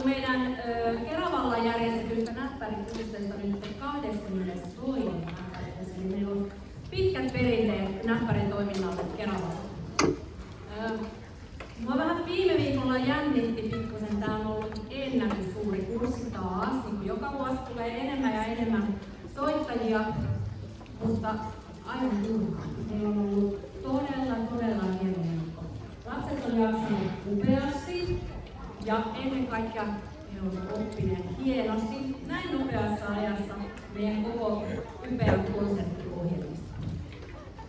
meidän Keravalla järjestetystä näppärikursseista nyt 22. näppärikurssi, niin meillä on pitkät perinteet näppärin toiminnalle Keravalla. Mua vähän viime viikolla jännitti pikkusen, tää on ollut ennätyssuuri kurssi taas, niin kuin joka vuosi tulee enemmän ja enemmän soittajia, mutta aivan turhaan. Meillä on ollut todella hieno viikko. Lapset on jaksanut upeasti ja ennen kaikkea he ovat oppineet hienosti näin nopeassa ajassa meidän koko ypeän konserttiohjelmista.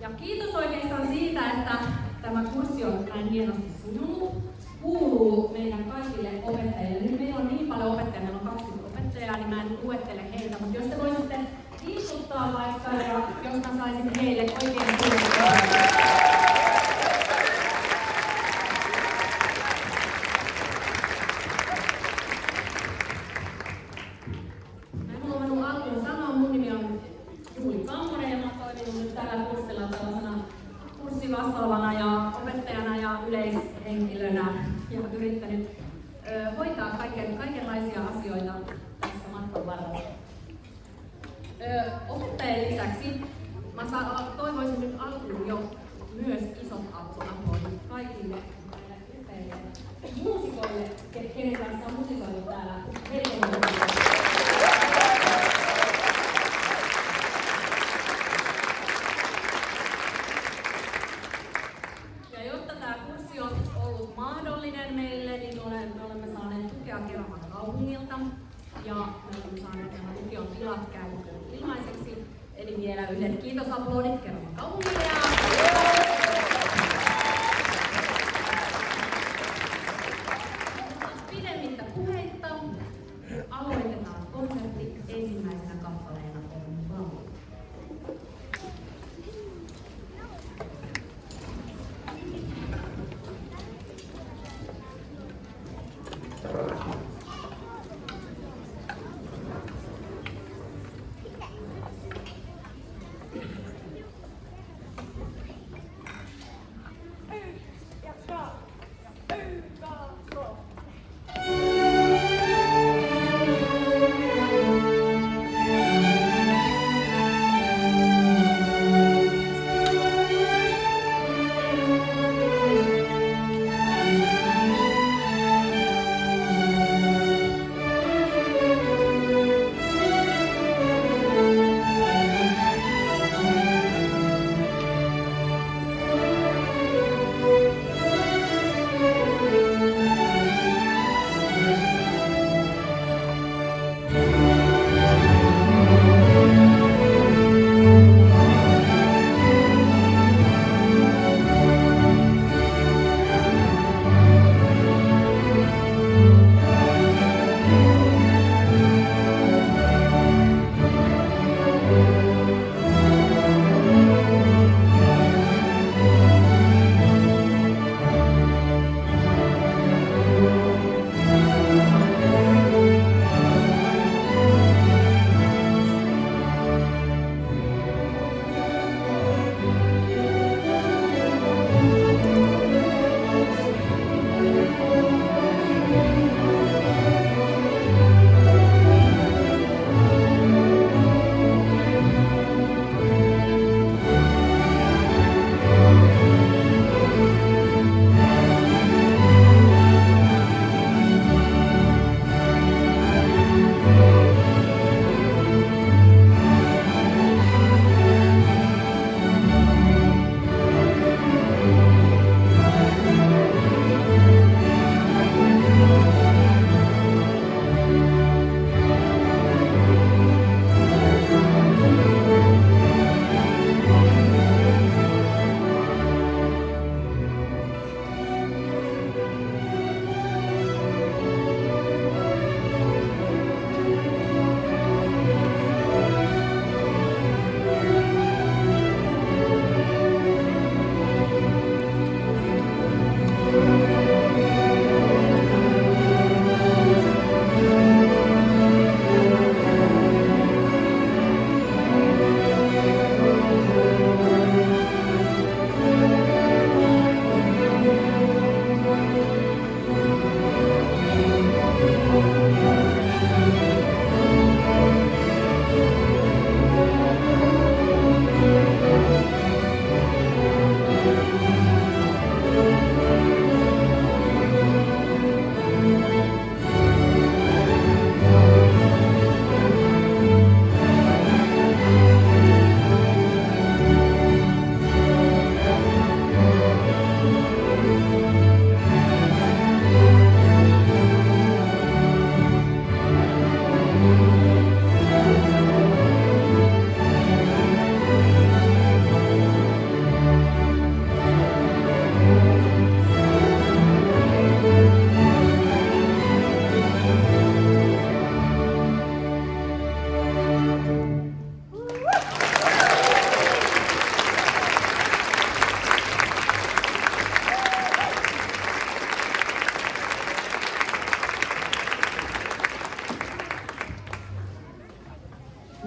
Ja kiitos oikeastaan siitä, että tämä kurssi on näin hienosti sujunut. Kuuluu meidän kaikille opettajille. Nyt meillä on niin paljon opettajia, meillä on 20 opettajaa, niin mä en luettele heitä, mutta jos te voisitte istuttaa vaikka ja jos mä saisin heille oikein suuren. Mä en luvannut alkuun sanoa, mun nimi on Juuli Kammonen ja mä oon toiminut nyt tällä kurssilla tällaisena kurssivastaavana ja opettajana ja yleishenkilönä ja yrittänyt hoitaa kaikenlaisia asioita tässä matkan varrella. Opettajien lisäksi mä toivoisin nyt alkuun jo myös isot aplodit kaikille näille upeille muusikoille, kenen kanssa on musisoitu täällä Ja jotta tämä kurssi on ollut mahdollinen meille, niin me olemme saaneet tukea Keravan kaupungilta ja me olemme saaneet nämä lukion tilat käyttöön ilmaiseksi. Eli vielä yhdet kiitosaplodit Keravan kaupungille. Pidemmittä puheitta aloitetaan konsertti ensimmäisenä kappaleena on Valli.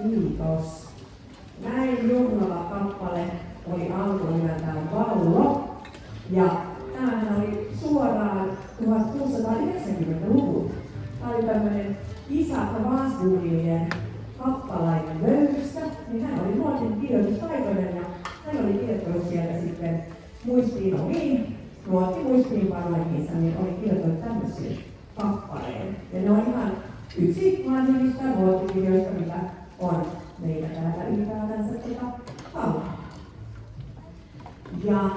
Kiitos. Näin juhlava kappale oli alkunimeltään Vallo. Ja tämähän oli suoraan 1690-luvulta. Tämä oli tämmöinen Isa Vasburnien kappalainen löydystä. Niin hän oli nuorten kirjoitustaitoinen ja hän oli kirjoittanut sieltä sitten muistiinpanoihinsa, niin oli kirjoittanut tämmöisiä kappaleen. Ja ne on ihan yksi vanhimmista ruotikirjoista, mitä on meillä täältä ylipäätänsä alla. Ja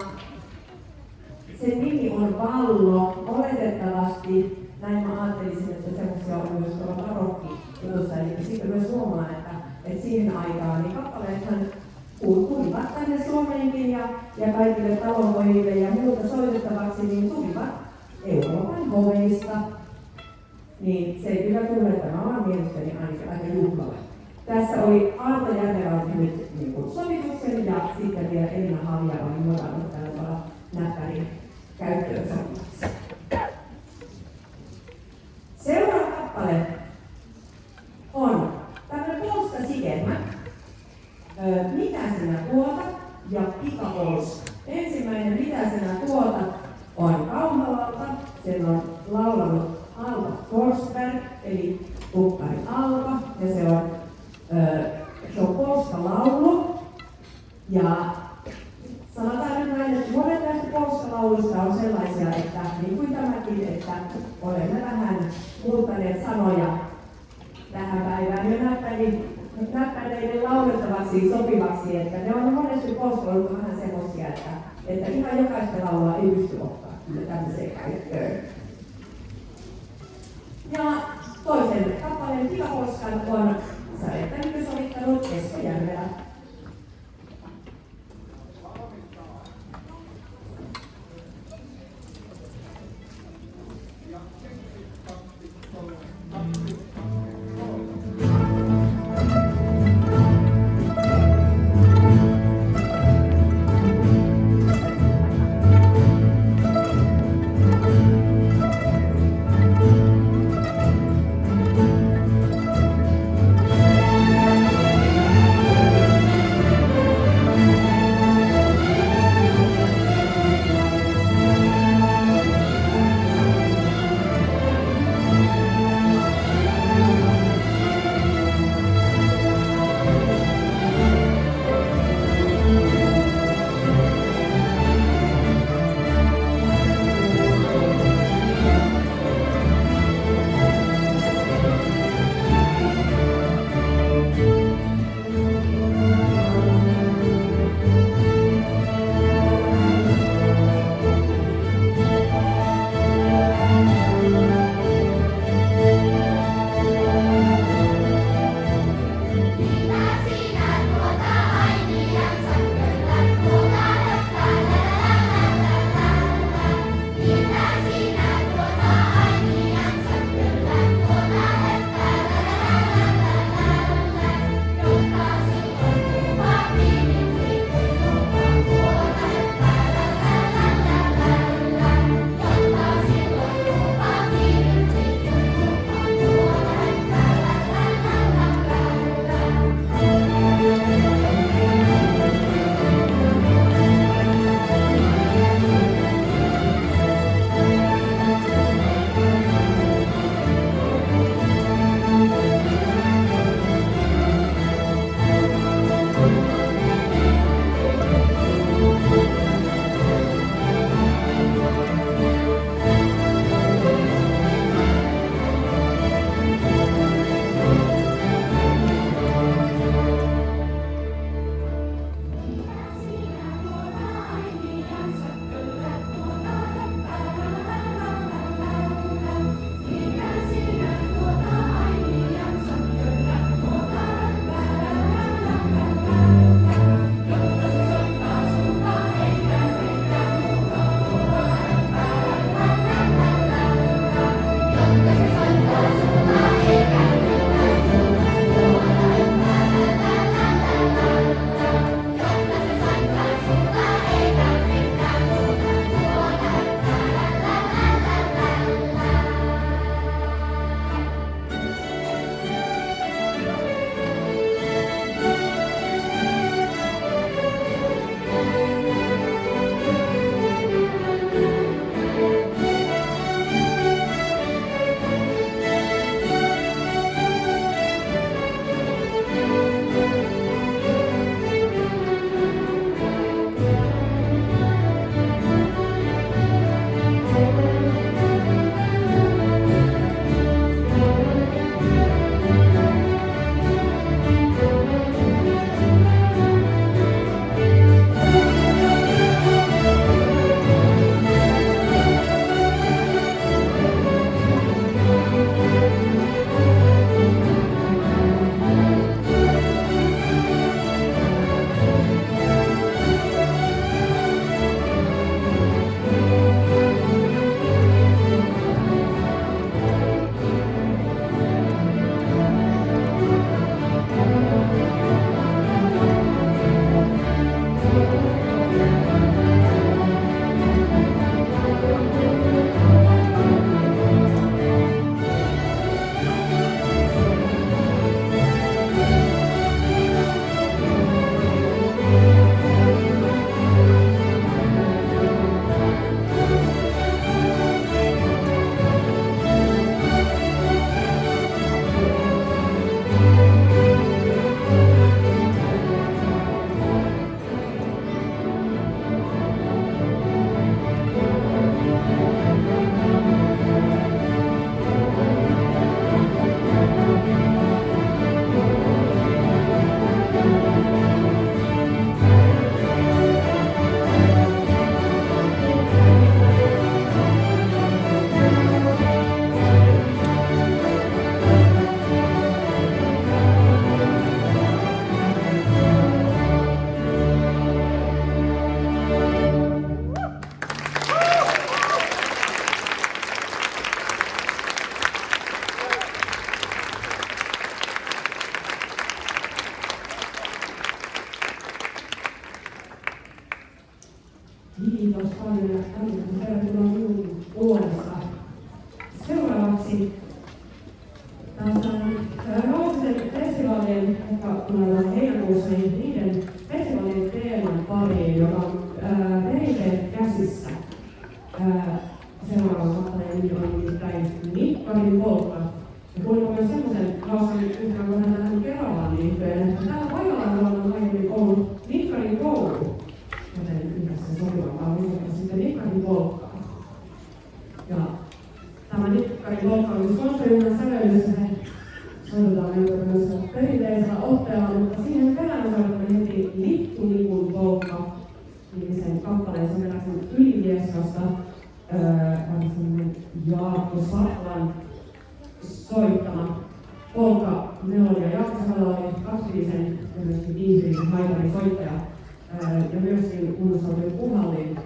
sen nimi on Vallo. Oletettavasti, näin mä ajattelisin, että semmoisia on myös tuolla barokkijutussa, eli sitten myös huomaan, että siihen aikaan niin kappaleethan tulivat tänne Suomeenkin ja kaikille talonpojille ja muuta soitettavaksi, niin tulivat Euroopan hoveista. Niin se ei kyllä tule, että mä olen mielestäni aika juhlava. Tässä oli Arto Järvelä nyt sovituksen ja sitten vielä Elina Havia oli mukana tällä näppärin käyttöönsä. Seuraava kappale on tämmöinen polskasikelmä. Mitä sinä tuotat ja pikapolska. Ensimmäinen mitä sinä tuotat on Kauhalalta. Sen on laulanut Alva Forsberg, eli tukkari Alva, ja se on polska-laulu. Ja sanotaan nyt näin, että monet näistä polska-lauluista on sellaisia, että niin kuin tämäkin, että olemme vähän muuttaneet sanoja tähän päivään jo näppäreiden laulettavaksi sopivaksi, että ne on monesti polska-laulut vähän semmoisia, että ihan jokaista laulua ei pysty ottaa kyllä tämmöiseen käyttöön. Ja toisen kappaleen Pikapolskan on Sarettanikö sovittanut Esko Järvelä. Volkan. Ja kuulimme myös semmoisen hauskan yhtenä, kun hän tähän Keravan liittyen, että täällä Pajalan on aiemmin ollut Nikkarin koulu. Joten mikä se sopivampaa on sitten Nikkarin Volkka. Ja tämä Nikkarin Volkka on myös konserjunan sävellyssä, se soitetaan melko tämmöisellä perinteisellä otteella, mutta siihen perään soitamme heti Littu-Nikun Volkka nimisen kappaleen, se on peräisin Ylivieskasta. Jaakko Saplan soittama polka, melodia. Jaakko Sapla oli kaksiviisen ja myöskin viisiviisen haitarin soittaja ja myöskin kunnostautui Puhallin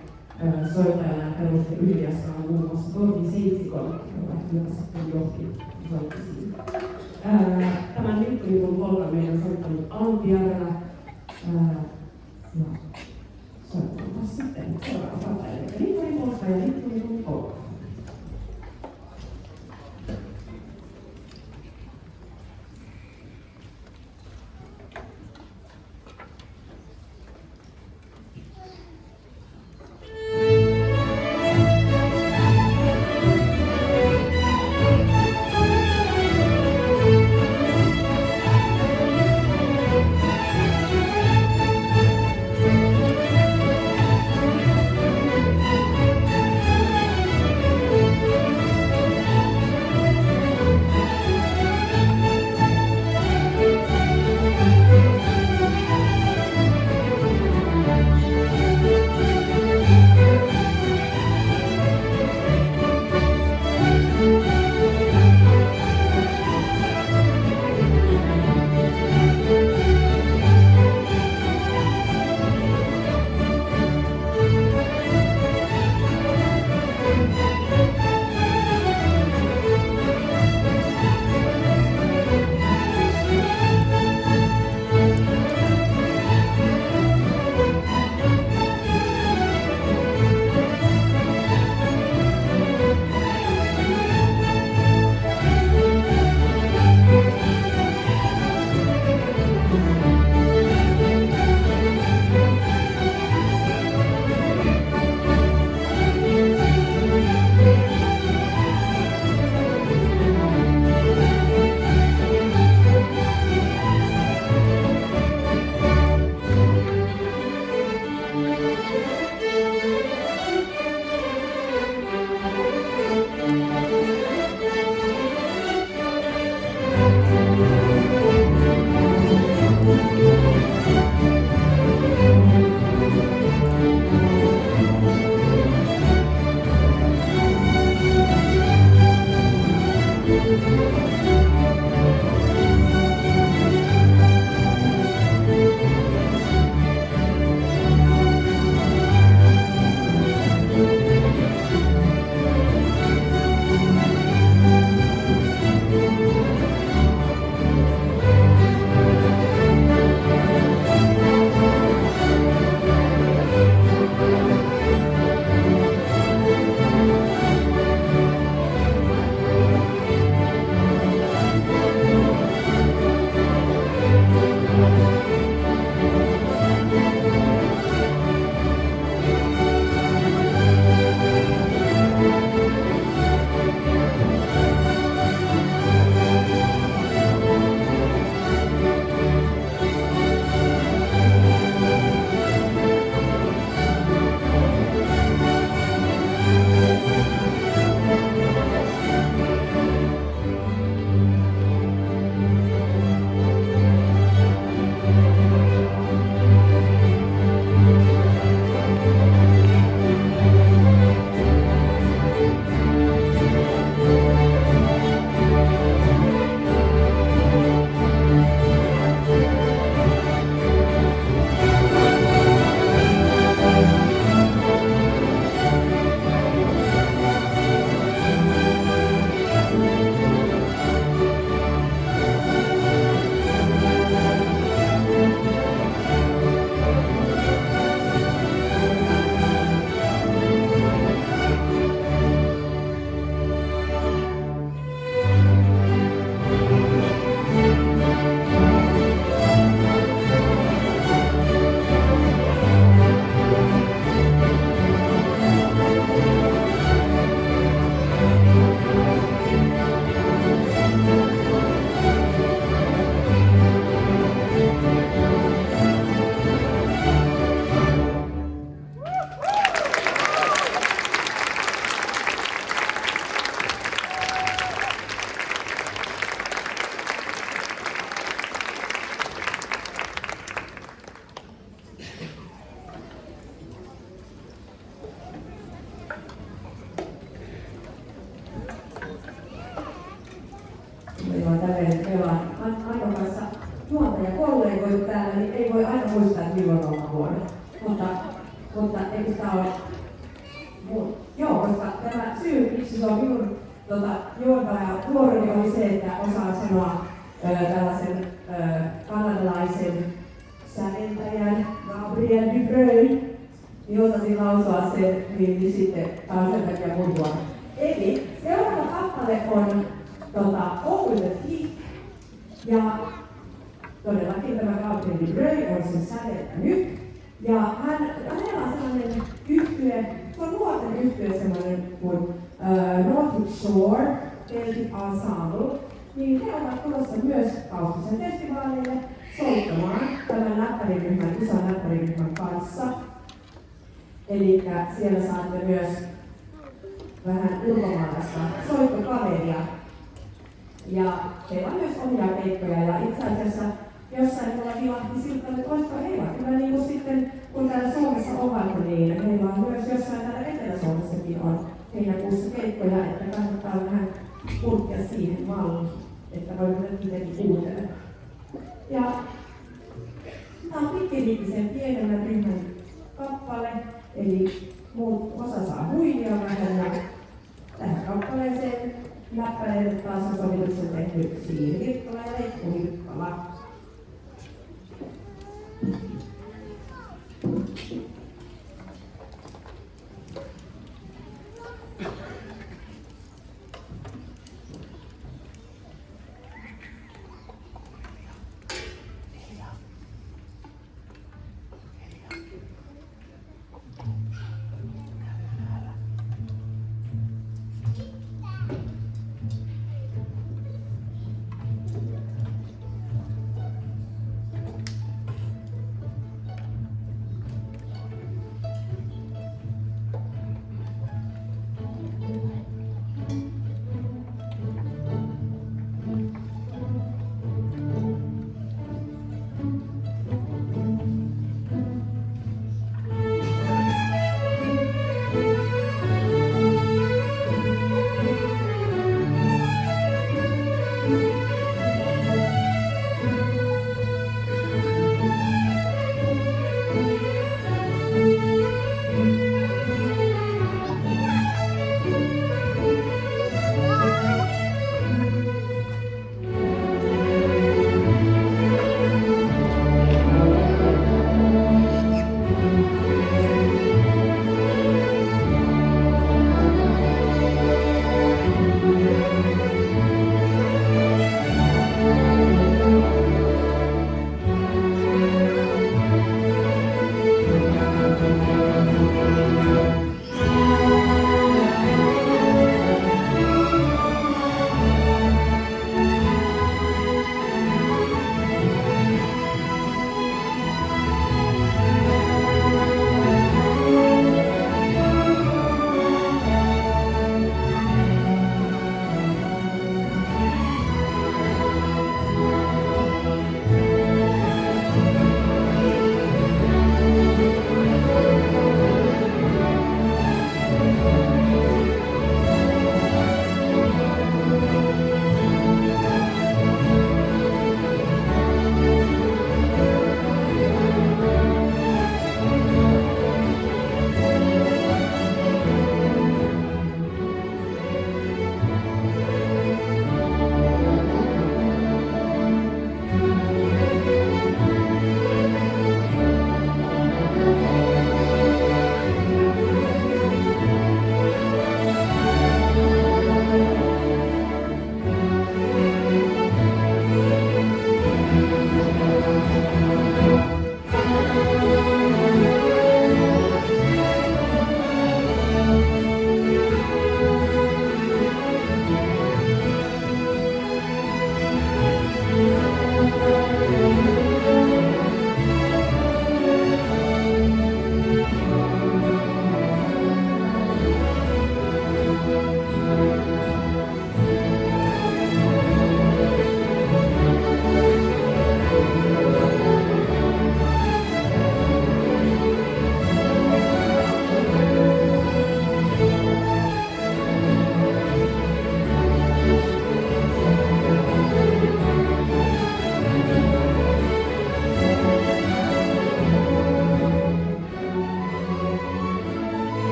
soittajana ja perusti Ylivieskaan muun muassa Torki Seitsikon, joka sitten johti soitti siinä. Tämän Littu-Nikun polkan meidän on soittanut Antti Järvelä ja soitetaan sitten seuraava kappale, eli Nikkarin polka ja Littu-Nikun polka. mulla on tällainen, että meillä on Aikon kanssa juontajakollegoita täällä, niin ei voi aina muistaa, että milloin ollaan vuonna. Mutta eikö tämä ole mun? Joo, koska tämä syy, miksi se on minun juontajavuoroni oli se, että osaan sanoa tällaisen kanadalaisen säveltäjän Gabriel Dubreuil, niin osasin lausua sen, niin sitten tämä on sen takia mun vuoro. Eli seuraava kappale on Over the Heat, ja todellakin tämä Gabriel Dubreuil on sen säveltänyt. Ja hänellä on sellainen yhtye, se on nuorten yhtye semmoinen kuin Nordic Shore Celtic Ensemble, niin he ovat tulossa myös Kaustisen festivaalille soittamaan tämän näppäriryhmän, ison näppäriryhmän kanssa. Eli siellä saatte myös vähän ulkomaalaista soittokaveria. Ja heillä on myös omia keikkoja ja itse asiassa jossain mulla vilahti siltä, että olisiko heillä kyllä niin kuin sitten, kun täällä Suomessa ovat, niin heillä on myös jossain täällä Etelä-Suomessakin on heinäkuussa keikkoja, että kannattaa vähän kulkea siihen malliin, että voi mennä itsekin kuuntelemaan. Ja tämä on pikkiriikkisen pienemmän ryhmän kappale, eli muut osa saa huilia vähän, ja tähän kappaleeseen näppäreille taas on sovituksen tehty Siiri Virkkala ja Leikku Virkkala.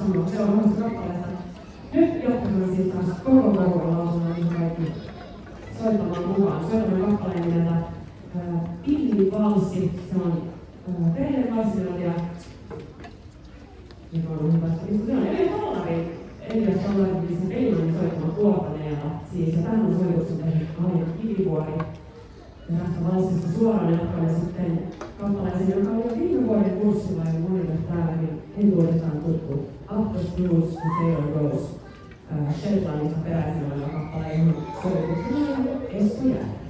sanoa seuraavasta kappaleesta. Nyt jatketaan siis taas koko lausuna, niin kaikki soittamaan mukaan. Soitamme kappaleen nimeltä Pilli-valssi. Se on perinteinen valssimelodia, joka on hyvästä. Se on Elias Tollari Peijonen soittama Kuopaneella. Siis ja tämän on soituksen tehnyt Aina Kivivuori. Ja tästä valssista suoraan jatkamme sitten kappaleeseen, joka on jo viime vuoden kurssilla ja monille täälläkin entuudestaan tuttu. Up the Blues to Sailor Goes. Sheltonista peräisin oleva kappale, johon soituksena on Esko Jää.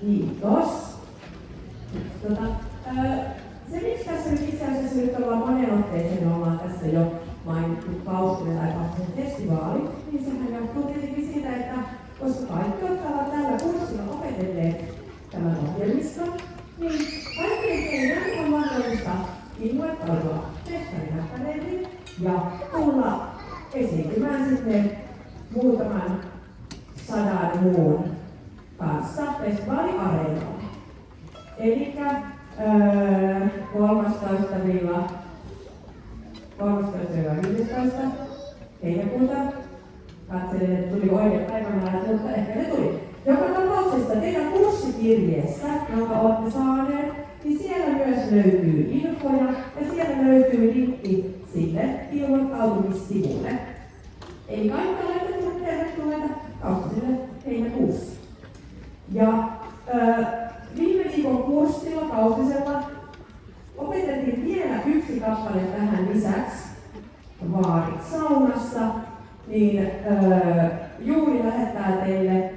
Kiitos. Se, miksi tässä nyt itse asiassa nyt ollaan monen otteeseen, ollaan tässä jo mainittu Kaustinen tai Kaustinen festivaali, niin sehän johtuu tietenkin siitä, että koska kaikki, jotka ovat tällä kurssilla opetelleet tämän ohjelmiston, niin kaikkien teidän on mahdollista ilmoittautua festarinäppäreihin ja tulla esiintymään sitten muutaman 100 muun kanssa festivaaliareenoilla. Elikkä 13-15 heinäkuuta. Katselen, että tuli oikein päivämäärät, mutta ehkä ne tuli. Joka tapauksessa teidän kurssikirjeessä, jonka olette saaneet, niin siellä myös löytyy infoja ja siellä löytyy linkki sille ilmoittautumissivulle. Eli kaikki olette tervetulleita Kaustiselle heinäkuussa. Ja viime viikon kurssilla Kaustisella opeteltiin vielä yksi kappale tähän lisäksi, Vaarit saunassa, niin Juuri lähettää teille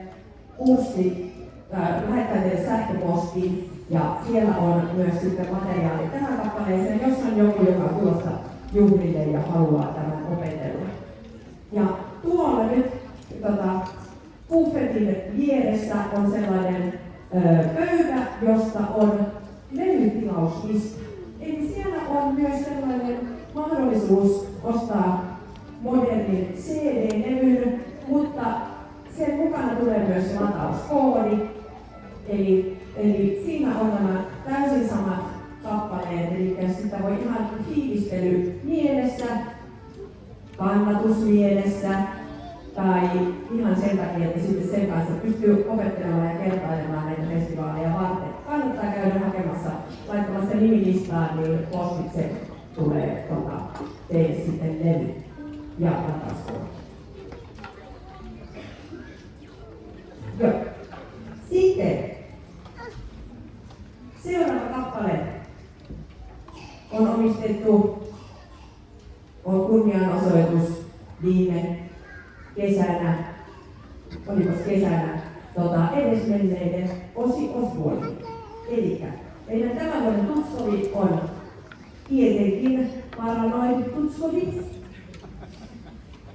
sähköpostin ja siellä on myös sitten materiaali tähän kappaleeseen, jos on joku, joka on tulossa juhlille ja haluaa tämän opetella. Ja tuolla nyt buffetin vieressä on sellainen pöytä, josta on levytilauslista. Eli siellä on myös sellainen mahdollisuus ostaa modernin CD-levyn, mutta sen mukana tulee myös latauskoodi. Eli siinä on nämä täysin samat kappaleet, eli sitä voi ihan fiilistely mielessä, kannatus mielessä, tai ihan sen takia, että sitten sen kanssa pystyy opettelemaan ja kertailemaan näitä festivaaleja varten. Kannattaa käydä hakemassa, laittamassa nimilistaan, niin postitse tulee teille sitten levy ja latauskoodi. Joo. Sitten seuraava kappale on omistettu, on kunnianosoitus viime kesänä, edesmenneiden Ozzy Osbourne. Elikkä meidän tämän vuoden tutskovi on tietenkin Paranoid tutskovi.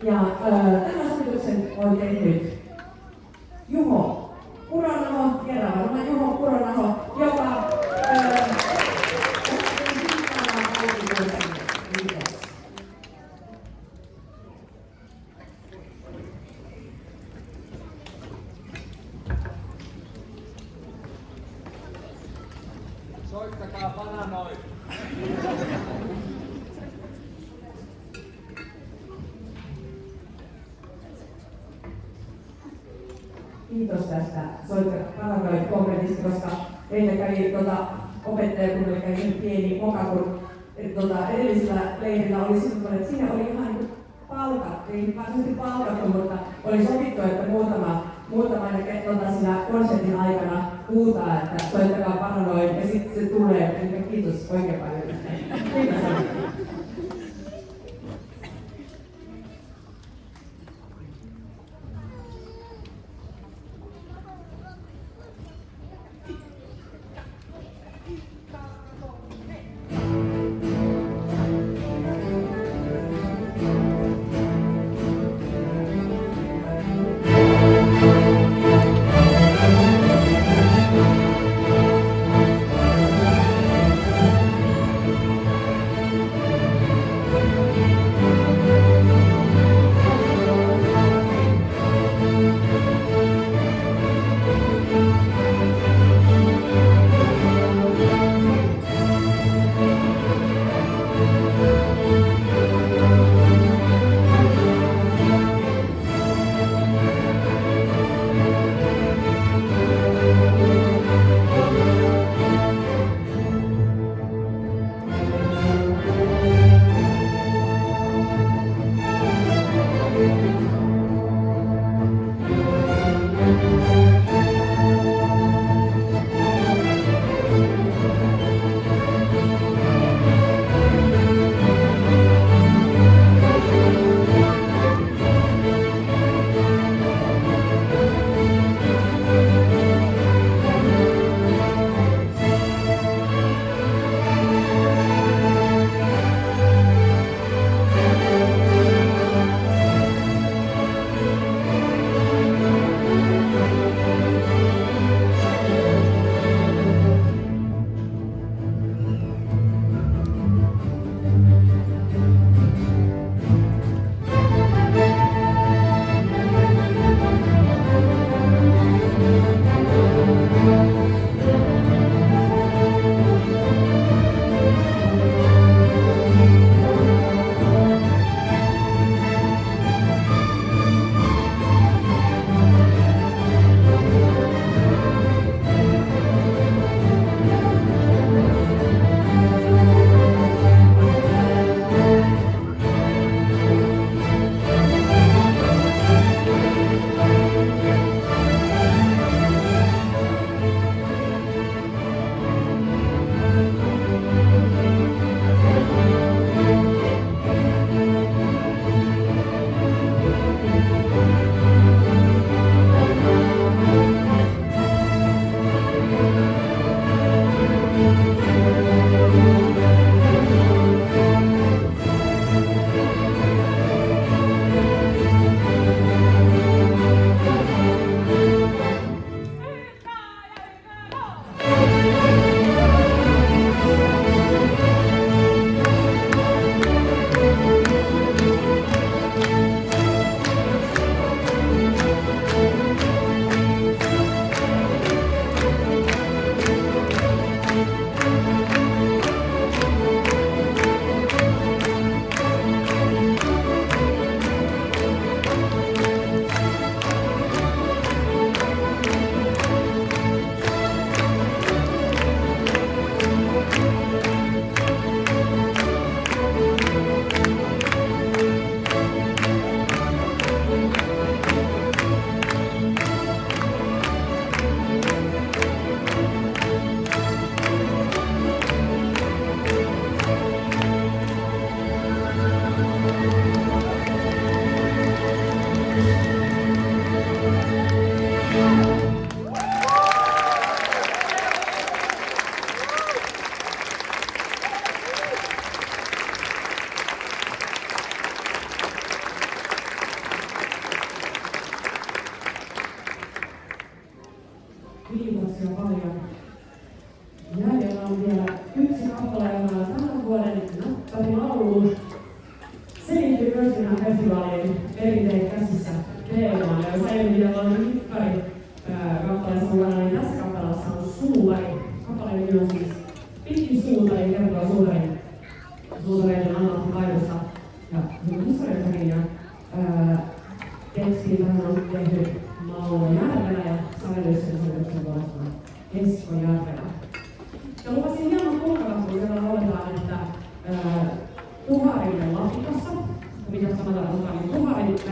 Ja tämän sovituksen on tehnyt Juho Puronaho, Kerava Juho Puronaho, joka soittakaa Paranoid. Kiitos tästä Paranoid-kommentista, koska meillä kävi opettajakunnalla kävi pieni moka, kun edellisellä leirillä oli silloin, että siinä oli ihan niin palkattiin, varsinaisesti palkattu, mutta oli sovittu, että muutama siinä konsertin aikana huutaa, että soittakaa Paranoid ja sitten se tulee. Eli kiitos oikein paljon tästä. Kiitos.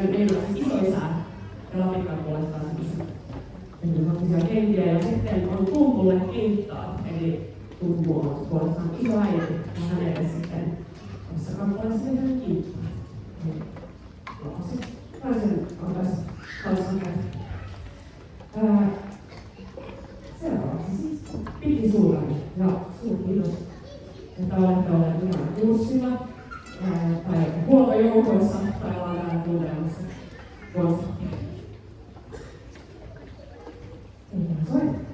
meillä on isoisä ja Lapikkaan puolestaan semmoisia kenkiä ja sitten on tummulle kiittaa, eli tummu on puolestaan isoäiti ja hänelle sitten tässä kappaleessa meidän kiittaa. Toisen kanssa seuraavaksi siis Piti Suurani ja suurkiitos, että olette olleet mukana kurssilla tai huoltojoukoissa tai ollaan täällä kuuntelemassa konserttia. Ei soi.